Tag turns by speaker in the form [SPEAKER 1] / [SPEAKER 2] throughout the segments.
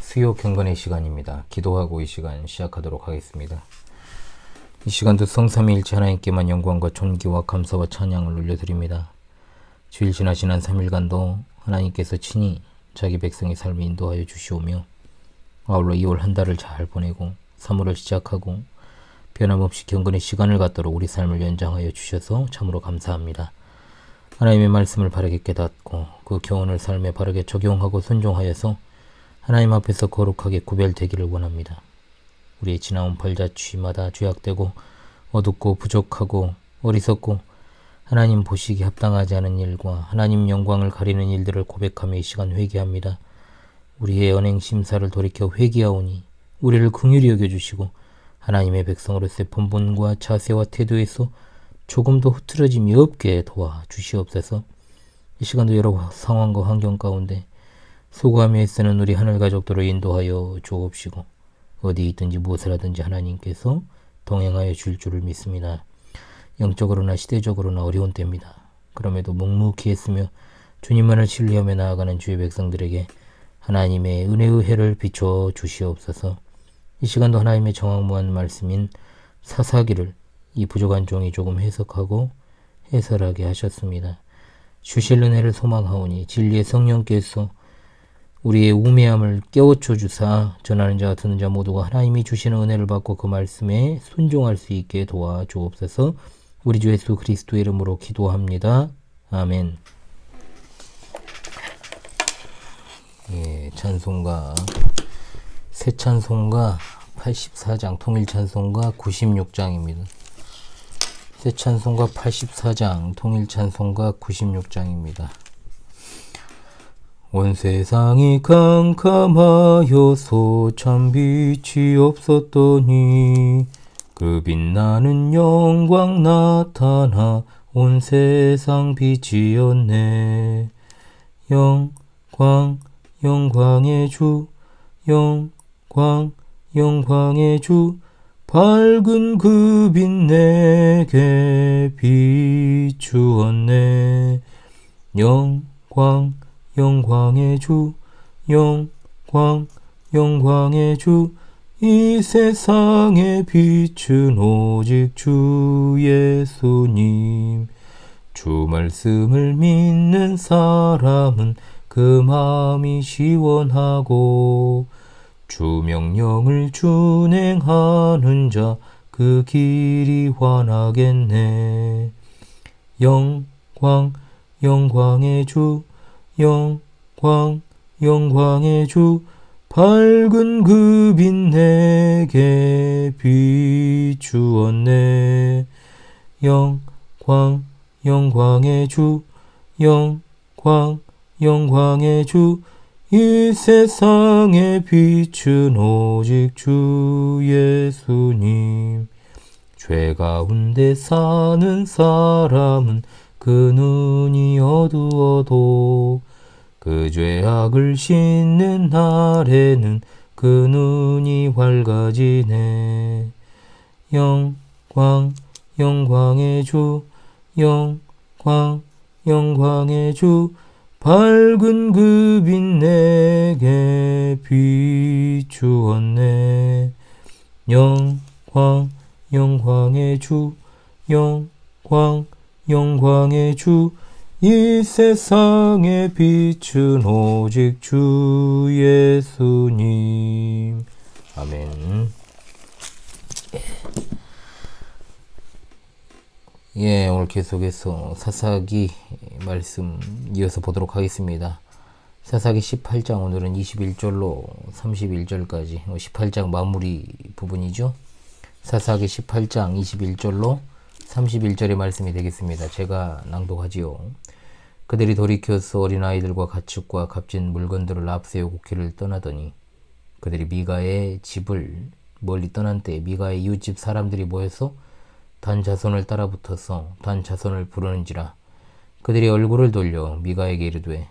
[SPEAKER 1] 수요 경건의 시간입니다. 기도하고 이 시간 시작하도록 하겠습니다. 이 시간도 성삼위일체 하나님께만 영광과 존귀와 감사와 찬양을 올려드립니다. 주일 지나신 한 3일간도 하나님께서 친히 자기 백성의 삶을 인도하여 주시오며 아울러 2월 한 달을 잘 보내고 3월을 시작하고 변함없이 경건의 시간을 갖도록 우리 삶을 연장하여 주셔서 참으로 감사합니다. 하나님의 말씀을 바르게 깨닫고 그 교훈을 삶에 바르게 적용하고 순종하여서 하나님 앞에서 거룩하게 구별되기를 원합니다. 우리의 지나온 벌자취마다 죄악되고 어둡고 부족하고 어리석고 하나님 보시기 합당하지 않은 일과 하나님 영광을 가리는 일들을 고백하며 이 시간 회개합니다. 우리의 언행 심사를 돌이켜 회개하오니 우리를 긍휼히 여겨주시고 하나님의 백성으로서의 본분과 자세와 태도에서 조금도 흐트러짐이 없게 도와주시옵소서. 이 시간도 여러 상황과 환경 가운데 수고하며 애쓰는 우리 하늘 가족들을 인도하여 주옵시고 어디 있든지 무엇을 하든지 하나님께서 동행하여 줄 줄을 믿습니다. 영적으로나 시대적으로나 어려운 때입니다. 그럼에도 묵묵히 애쓰며 주님만을 신뢰하며 나아가는 주의 백성들에게 하나님의 은혜의 해를 비춰 주시옵소서. 이 시간도 하나님의 정확무한 말씀인 사사기를 이 부족한 종이 조금 해석하고 해설하게 하셨습니다. 주실 은혜를 소망하오니 진리의 성령께서 우리의 우매함을 깨우쳐 주사 전하는 자와 듣는 자 모두가 하나님이 주시는 은혜를 받고 그 말씀에 순종할 수 있게 도와주옵소서. 우리 주 예수 그리스도의 이름으로 기도합니다. 아멘. 찬송가 새 찬송가 84장 통일 찬송가 96장입니다. 새 찬송가 84장 통일 찬송가 96장입니다. 온 세상이 캄캄하여서 참 빛이 없었더니 그 빛나는 영광 나타나 온 세상 빛이었네. 영광 영광의 주 영광 영광의 주 밝은 그 빛 내게 비추었네. 영광 영광의 주 영광 영광의 주 이 세상의 빛은 오직 주 예수님. 주 말씀을 믿는 사람은 그 마음이 시원하고 주 명령을 준행하는 자 그 길이 환하겠네. 영광 영광의 주 영광 영광의 주 밝은 그 빛 내게 비추었네. 영광 영광의 주 영광 영광의 주 이 세상의 빛은 오직 주 예수님. 죄 가운데 사는 사람은 그 눈이 어두워도 그 죄악을 씻는 날에는 그 눈이 밝아지네. 영광 영광의 주 영광 영광의 주 밝은 그 빛 내게 비추었네. 영광 영광의 주 영광 영광의 주 이 세상의 빛은 오직 주 예수님. 아멘. 오늘 계속해서 사사기 말씀 이어서 보도록 하겠습니다. 사사기 18장 오늘은 21절로 31절까지 18장 마무리 부분이죠. 사사기 18장 21절로 31절의 말씀이 되겠습니다. 제가 낭독하지요. 그들이 돌이켜서 어린아이들과 가축과 값진 물건들을 앞세우고 길을 떠나더니 그들이 미가의 집을 멀리 떠난 때에 미가의 이웃집 사람들이 모여서 단 자손을 따라붙어서 단 자손을 부르는지라. 그들이 얼굴을 돌려 미가에게 이르되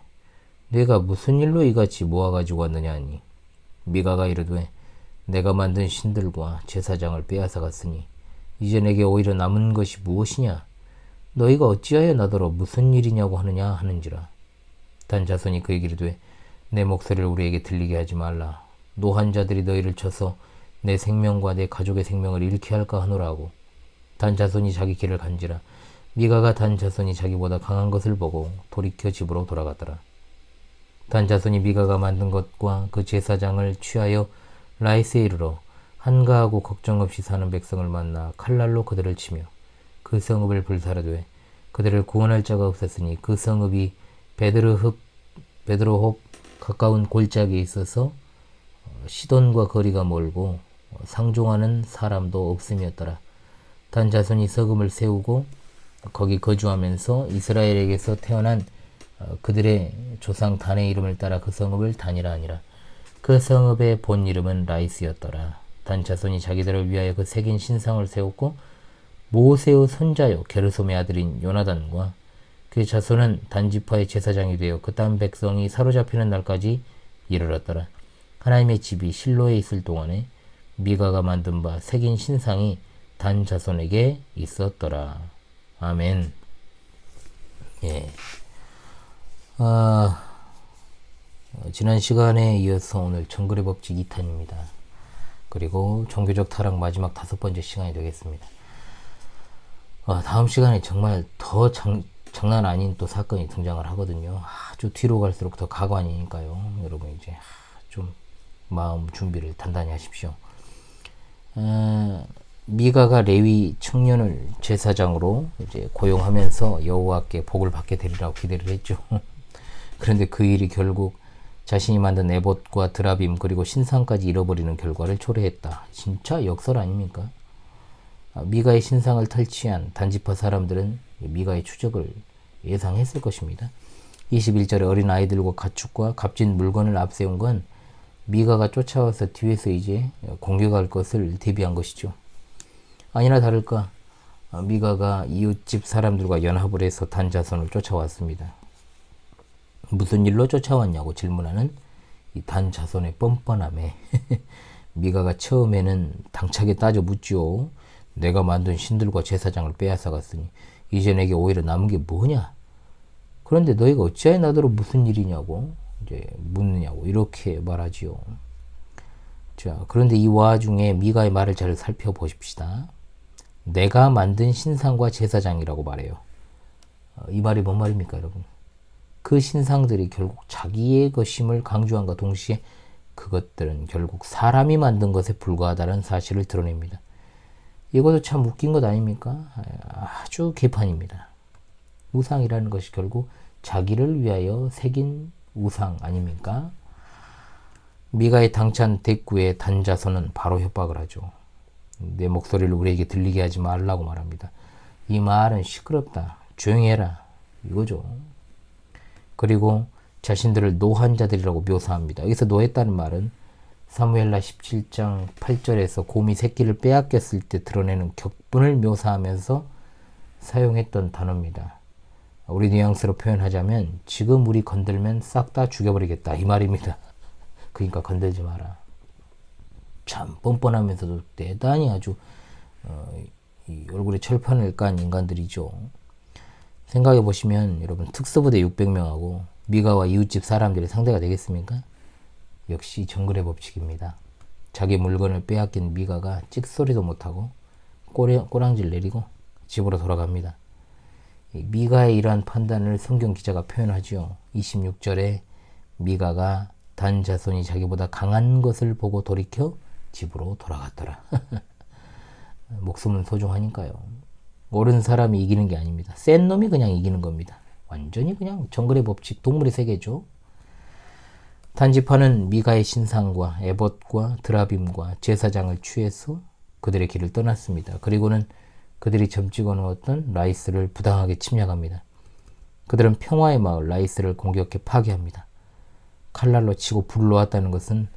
[SPEAKER 1] 내가 무슨 일로 이같이 모아가지고 왔느냐 하니 미가가 이르되 내가 만든 신들과 제사장을 빼앗아 갔으니 이제 내게 오히려 남은 것이 무엇이냐? 너희가 어찌하여 나더러 무슨 일이냐고 하느냐 하는지라. 단 자손이 그에게 이르되 내 목소리를 우리에게 들리게 하지 말라. 노한 자들이 너희를 쳐서 내 생명과 내 가족의 생명을 잃게 할까 하노라고. 단 자손이 자기 길을 간지라. 미가가 단 자손이 자기보다 강한 것을 보고 돌이켜 집으로 돌아갔더라. 단 자손이 미가가 만든 것과 그 제사장을 취하여 라이스에 이르러 한가하고 걱정 없이 사는 백성을 만나 칼날로 그들을 치며 그 성읍을 불사르되 그들을 구원할 자가 없었으니 그 성읍이 베드로홉 가까운 골짜기에 있어서 시돈과 거리가 멀고 상종하는 사람도 없음이었더라. 단 자손이 서금을 세우고 거기 거주하면서 이스라엘에게서 태어난 그들의 조상 단의 이름을 따라 그 성읍을 단이라 하니라. 그 성읍의 본 이름은 라이스였더라. 단 자손이 자기들을 위하여 그 새긴 신상을 세웠고 모세의 손자요 게르솜의 아들인 요나단과 그 자손은 단지파의 제사장이 되어 그 땅 백성이 사로잡히는 날까지 이르렀더라. 하나님의 집이 실로에 있을 동안에 미가가 만든 바 새긴 신상이 단 자손에게 있었더라. 아멘. 예. 지난 시간에 이어서 오늘 정글의 법칙 2탄입니다. 그리고 종교적 타락 마지막 5번째 시간이 되겠습니다. 다음 시간에 정말 더 장난 아닌 또 사건이 등장을 하거든요. 아주 뒤로 갈수록 더 가관이니까요. 여러분 이제 좀 마음 준비를 단단히 하십시오. 미가가 레위 청년을 제사장으로 이제 고용하면서 여호와께 복을 받게 되리라고 기대를 했죠. 그런데 그 일이 결국 자신이 만든 에봇과 드라빔 그리고 신상까지 잃어버리는 결과를 초래했다. 진짜 역설 아닙니까? 미가의 신상을 탈취한 단지파 사람들은 미가의 추적을 예상했을 것입니다. 21절에 어린 아이들과 가축과 값진 물건을 앞세운 건 미가가 쫓아와서 뒤에서 이제 공격할 것을 대비한 것이죠. 아니나 다를까 미가가 이웃집 사람들과 연합을 해서 단 자손을 쫓아왔습니다. 무슨 일로 쫓아왔냐고 질문하는 이 단 자손의 뻔뻔함에 미가가 처음에는 당차게 따져 묻죠. 내가 만든 신들과 제사장을 빼앗아 갔으니 이제 내게 오히려 남은 게 뭐냐? 그런데 너희가 어찌하여 나더러 무슨 일이냐고 이제 묻느냐고 이렇게 말하지요. 자, 그런데 이 와중에 미가의 말을 잘 살펴보십시다. 내가 만든 신상과 제사장이라고 말해요. 이 말이 뭔 말입니까, 여러분? 그 신상들이 결국 자기의 것임을 강조함과 동시에 그것들은 결국 사람이 만든 것에 불과하다는 사실을 드러냅니다. 이것도 참 웃긴 것 아닙니까? 아주 개판입니다. 우상이라는 것이 결국 자기를 위하여 새긴 우상 아닙니까? 미가의 당찬 대꾸에 단자손은 바로 협박을 하죠. 내 목소리를 우리에게 들리게 하지 말라고 말합니다. 이 말은 시끄럽다. 조용히 해라. 이거죠. 그리고 자신들을 노한 자들이라고 묘사합니다. 여기서 노했다는 말은 사무엘라 17장 8절에서 곰이 새끼를 빼앗겼을 때 드러내는 격분을 묘사하면서 사용했던 단어입니다. 우리 뉘앙스로 표현하자면 지금 우리 건들면 싹 다 죽여버리겠다 이 말입니다. 그러니까 건들지 마라. 참 뻔뻔하면서도 대단히 아주 이 얼굴에 철판을 깐 인간들이죠. 생각해 보시면 여러분 특수부대 600명하고 미가와 이웃집 사람들이 상대가 되겠습니까? 역시 정글의 법칙입니다. 자기 물건을 빼앗긴 미가가 찍소리도 못하고 꼬랑지를 내리고 집으로 돌아갑니다. 미가의 이러한 판단을 성경 기자가 표현하죠. 26절에 미가가 단 자손이 자기보다 강한 것을 보고 돌이켜 집으로 돌아갔더라. 목숨은 소중하니까요. 옳은 사람이 이기는 게 아닙니다. 센 놈이 그냥 이기는 겁니다. 완전히 그냥 정글의 법칙, 동물의 세계죠. 단지파는 미가의 신상과 에봇과 드라빔과 제사장을 취해서 그들의 길을 떠났습니다. 그리고는 그들이 점찍어 놓았던 라이스를 부당하게 침략합니다. 그들은 평화의 마을 라이스를 공격해 파괴합니다. 칼날로 치고 불을 놓았다는 것은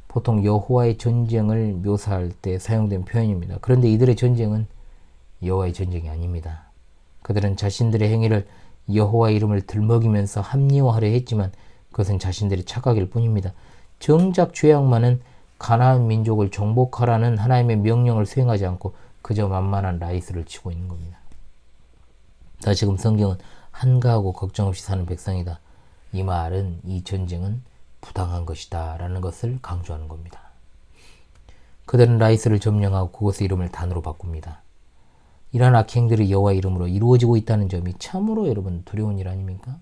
[SPEAKER 1] 보통 여호와의 전쟁을 묘사할 때 사용된 표현입니다. 그런데 이들의 전쟁은 여호와의 전쟁이 아닙니다. 그들은 자신들의 행위를 여호와의 이름을 들먹이면서 합리화하려 했지만 그것은 자신들의 착각일 뿐입니다. 정작 죄악 많은 가나안 민족을 정복하라는 하나님의 명령을 수행하지 않고 그저 만만한 라이스를 치고 있는 겁니다. 다시금 성경은 한가하고 걱정 없이 사는 백성이다. 이 말은 이 전쟁은 부당한 것이다 라는 것을 강조하는 겁니다. 그들은 라이스를 점령하고 그곳의 이름을 단으로 바꿉니다. 이러한 악행들이 여호와 이름으로 이루어지고 있다는 점이 참으로 여러분 두려운 일 아닙니까?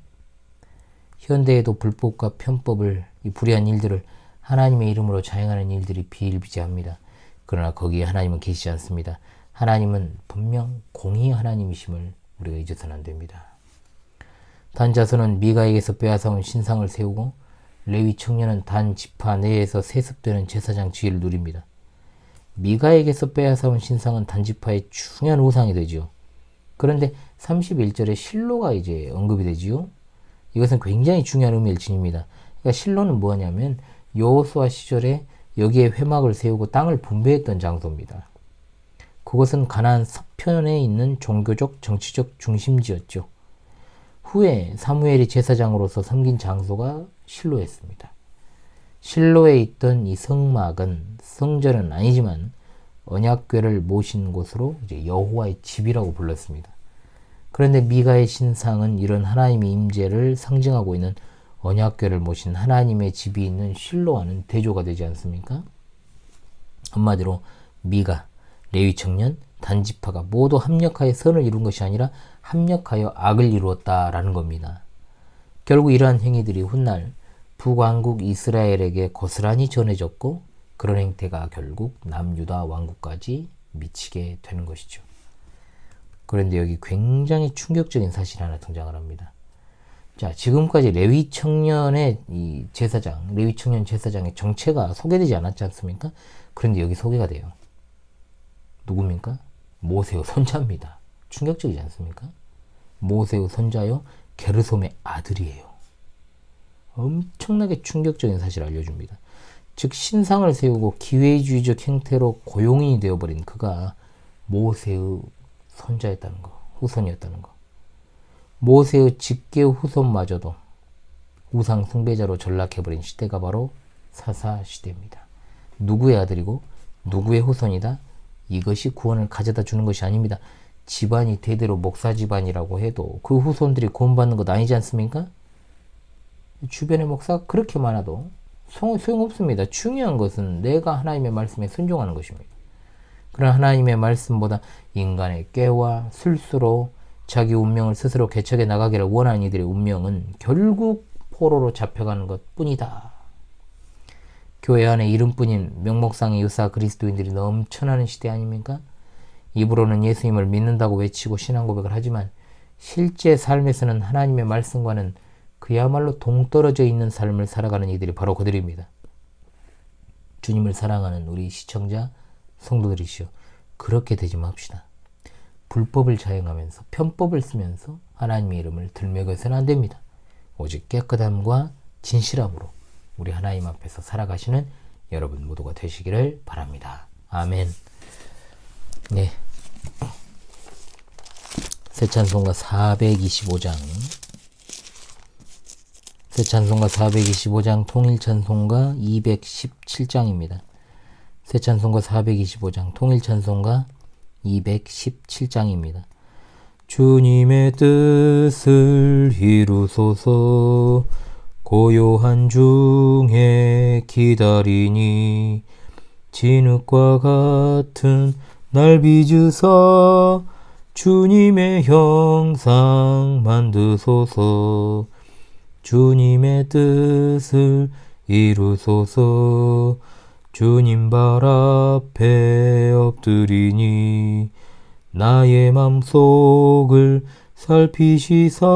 [SPEAKER 1] 현대에도 불법과 편법을, 이 불의한 일들을 하나님의 이름으로 자행하는 일들이 비일비재합니다. 그러나 거기에 하나님은 계시지 않습니다. 하나님은 분명 공의의 하나님이심을 우리가 잊어서는 안 됩니다. 단 자손은 미가에게서 빼앗아온 신상을 세우고 레위 청년은 단 지파 내에서 세습되는 제사장 지위를 누립니다. 미가에게서 빼앗아온 신상은 단 지파의 중요한 우상이 되지요. 그런데 31절에 실로가 이제 언급이 되지요. 이것은 굉장히 중요한 의미를 지닙니다. 그러니까 실로는 뭐냐면 여호수아 시절에 여기에 회막을 세우고 땅을 분배했던 장소입니다. 그것은 가나안 서편에 있는 종교적, 정치적 중심지였죠. 후에 사무엘이 제사장으로서 섬긴 장소가 실로였습니다. 실로에 있던 이 성막은 성전은 아니지만 언약궤를 모신 곳으로 이제 여호와의 집이라고 불렀습니다. 그런데 미가의 신상은 이런 하나님의 임재를 상징하고 있는 언약궤를 모신 하나님의 집이 있는 실로와는 대조가 되지 않습니까? 한마디로 미가, 레위 청년, 단지파가 모두 합력하여 선을 이룬 것이 아니라 합력하여 악을 이루었다라는 겁니다. 결국 이러한 행위들이 훗날 북왕국 이스라엘에게 고스란히 전해졌고 그런 행태가 결국 남유다 왕국까지 미치게 되는 것이죠. 그런데 여기 굉장히 충격적인 사실이 하나 등장을 합니다. 자, 지금까지 레위 청년의 이 제사장, 레위 청년 제사장의 정체가 소개되지 않았지 않습니까? 그런데 여기 소개가 돼요. 누굽니까? 모세의 손자입니다. 충격적이지 않습니까? 모세의 손자요, 게르솜의 아들이에요. 엄청나게 충격적인 사실을 알려줍니다. 즉 신상을 세우고 기회주의적 행태로 고용인이 되어버린 그가 모세의 손자였다는 거, 후손이었다는 거. 모세의 직계 후손마저도 우상 숭배자로 전락해버린 시대가 바로 사사시대입니다. 누구의 아들이고 누구의 후손이다? 이것이 구원을 가져다 주는 것이 아닙니다. 집안이 대대로 목사 집안이라고 해도 그 후손들이 구원받는 것 아니지 않습니까? 주변에 목사가 그렇게 많아도 소용없습니다. 중요한 것은 내가 하나님의 말씀에 순종하는 것입니다. 그런 하나님의 말씀보다 인간의 꾀와 술수로 자기 운명을 스스로 개척해 나가기를 원하는 이들의 운명은 결국 포로로 잡혀가는 것 뿐이다. 교회 안에 이름뿐인 명목상의 유사 그리스도인들이 넘쳐나는 시대 아닙니까? 입으로는 예수님을 믿는다고 외치고 신앙 고백을 하지만 실제 삶에서는 하나님의 말씀과는 그야말로 동떨어져 있는 삶을 살아가는 이들이 바로 그들입니다. 주님을 사랑하는 우리 시청자 성도들이시여, 그렇게 되지 맙시다. 불법을 자행하면서 편법을 쓰면서 하나님의 이름을 들먹여서는 안 됩니다. 오직 깨끗함과 진실함으로 우리 하나님 앞에서 살아가시는 여러분 모두가 되시기를 바랍니다. 아멘. 네. 새 찬송가 425장, 새 찬송가 425장, 통일 찬송가 217장입니다. 새 찬송가 425장, 통일 찬송가 217장입니다. 주님의 뜻을 이루소서. 고요한 중에 기다리니 진흙과 같은 날 빚으사 주님의 형상 만드소서. 주님의 뜻을 이루소서. 주님 발 앞에 엎드리니 나의 맘속을 살피시사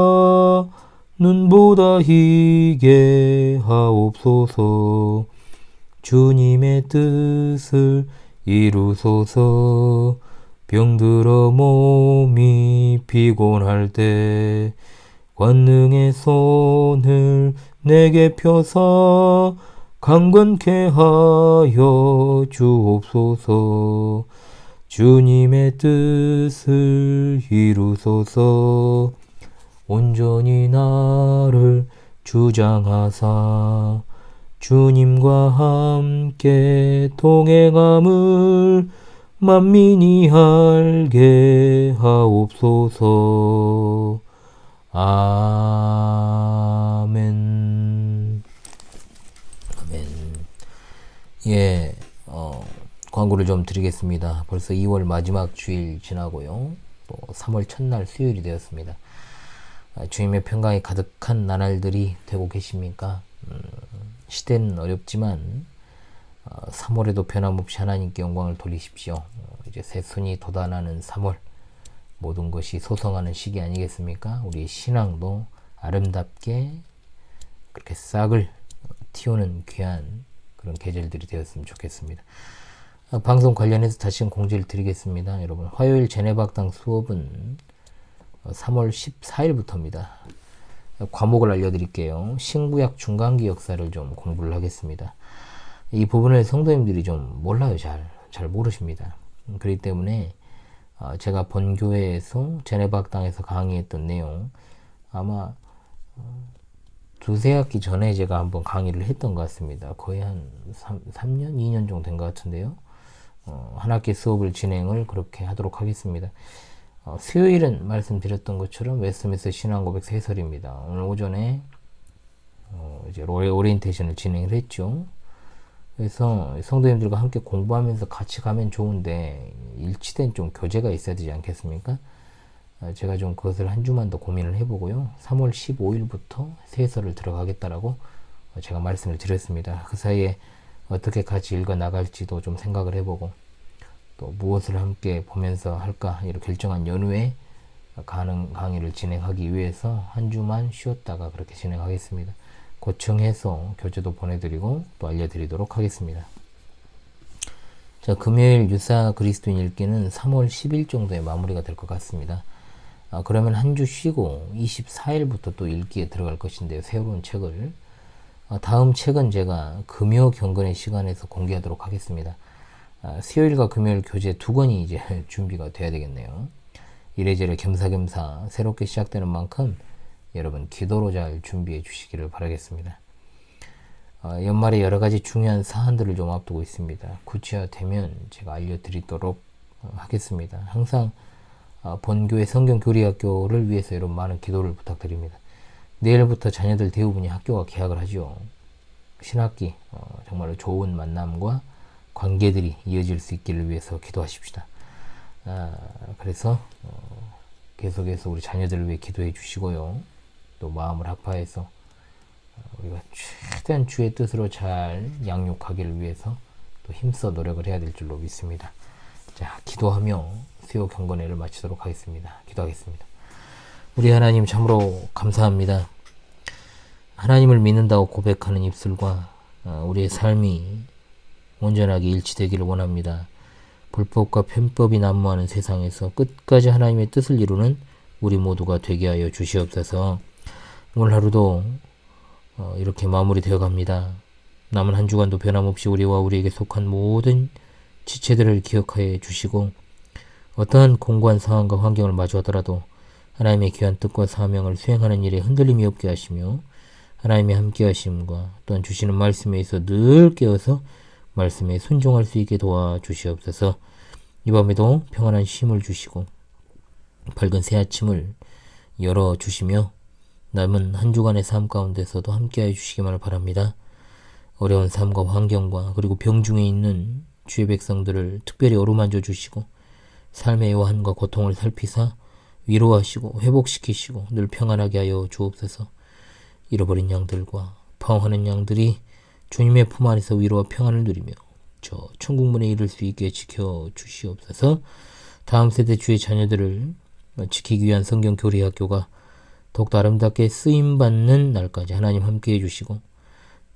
[SPEAKER 1] 눈보다 희게 하옵소서. 주님의 뜻을 이루소서. 병들어 몸이 피곤할 때 권능의 손을 내게 펴사 강건케 하여 주옵소서. 주님의 뜻을 이루소서. 온전히 나를 주장하사 주님과 함께 동행함을 만민이 알게 하옵소서. 아멘. 예, 광고를 좀 드리겠습니다. 벌써 2월 마지막 주일 지나고요. 또 3월 첫날 수요일이 되었습니다. 주님의 평강이 가득한 나날들이 되고 계십니까? 시대는 어렵지만 3월에도 변함없이 하나님께 영광을 돌리십시오. 이제 새순이 돋아나는 3월, 모든 것이 소성하는 시기 아니겠습니까? 우리 신앙도 아름답게 그렇게 싹을 틔우는 귀한 그런 계절들이 되었으면 좋겠습니다. 방송 관련해서 다시 공지를 드리겠습니다. 여러분, 화요일 제네박당 수업은 3월 14일부터입니다. 과목을 알려드릴게요. 신구약 중간기 역사를 좀 공부를 하겠습니다. 이 부분을 성도님들이 좀 몰라요. 잘 모르십니다. 그렇기 때문에 제가 본교회에서 제네박당에서 강의했던 내용, 아마 두세 학기 전에 제가 한번 강의를 했던 것 같습니다. 거의 한 3년, 2년 정도 된 것 같은데요. 한 학기 수업을 진행을 그렇게 하도록 하겠습니다. 수요일은 말씀드렸던 것처럼 웨스트민스터 신앙고백 세설입니다. 오늘 오전에 이제 오리엔테이션을 진행을 했죠. 그래서 성도님들과 함께 공부하면서 같이 가면 좋은데 일치된 좀 교재가 있어야 되지 않겠습니까? 제가 좀 그것을 한 주만 더 고민을 해보고요. 3월 15일부터 세설을 들어가겠다라고 제가 말씀을 드렸습니다. 그 사이에 어떻게 같이 읽어 나갈지도 좀 생각을 해보고 또 무엇을 함께 보면서 할까 이렇게 결정한 연후에 강의를 진행하기 위해서 한 주만 쉬었다가 그렇게 진행하겠습니다. 고청해서 교재도 보내드리고 또 알려드리도록 하겠습니다. 자, 금요일 유사 그리스도인 읽기는 3월 10일 정도에 마무리가 될 것 같습니다. 그러면 한 주 쉬고 24일부터 또 읽기에 들어갈 것인데요. 새로운 책을. 다음 책은 제가 금요 경건의 시간에서 공개하도록 하겠습니다. 수요일과 금요일 교재 2권이 이제 준비가 돼야 되겠네요. 이래저래 겸사겸사 새롭게 시작되는 만큼 여러분 기도로 잘 준비해 주시기를 바라겠습니다. 연말에 여러 가지 중요한 사안들을 좀 앞두고 있습니다. 구체화되면 제가 알려드리도록 하겠습니다. 항상 본교회 성경교리학교를 위해서 여러분 많은 기도를 부탁드립니다. 내일부터 자녀들 대부분이 학교가 개학을 하죠. 신학기 정말로 좋은 만남과 관계들이 이어질 수 있기를 위해서 기도하십시다. 그래서 계속해서 우리 자녀들을 위해 기도해 주시고요. 또 마음을 합하여서 우리가 최대한 주의 뜻으로 잘 양육하기를 위해서 또 힘써 노력을 해야 될 줄로 믿습니다. 자, 기도하며 수요 경건회를 마치도록 하겠습니다. 기도하겠습니다. 우리 하나님 참으로 감사합니다. 하나님을 믿는다고 고백하는 입술과 우리의 삶이 온전하게 일치되기를 원합니다. 불법과 편법이 난무하는 세상에서 끝까지 하나님의 뜻을 이루는 우리 모두가 되게 하여 주시옵소서. 오늘 하루도 이렇게 마무리되어 갑니다. 남은 한 주간도 변함없이 우리와 우리에게 속한 모든 지체들을 기억하여 주시고 어떠한 공고한 상황과 환경을 마주하더라도 하나님의 귀한 뜻과 사명을 수행하는 일에 흔들림이 없게 하시며 하나님의 함께 하심과 또한 주시는 말씀에 있어 늘 깨어서 말씀에 순종할 수 있게 도와주시옵소서. 이 밤에도 평안한 쉼을 주시고 밝은 새 아침을 열어주시며 남은 한 주간의 삶 가운데서도 함께하여 주시기만을 바랍니다. 어려운 삶과 환경과 그리고 병중에 있는 주의 백성들을 특별히 어루만져 주시고 삶의 요한과 고통을 살피사 위로하시고 회복시키시고 늘 평안하게 하여 주옵소서. 잃어버린 양들과 방황하는 양들이 주님의 품 안에서 위로와 평안을 누리며 저 천국문에 이를 수 있게 지켜주시옵소서. 다음 세대 주의 자녀들을 지키기 위한 성경교리학교가 더욱더 아름답게 쓰임받는 날까지 하나님 함께해 주시고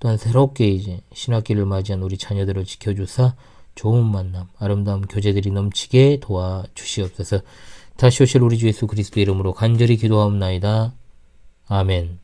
[SPEAKER 1] 또한 새롭게 이제 신학기를 맞이한 우리 자녀들을 지켜주사 좋은 만남, 아름다운 교제들이 넘치게 도와주시옵소서. 다시 오실 우리 주 예수 그리스도 이름으로 간절히 기도하옵나이다. 아멘.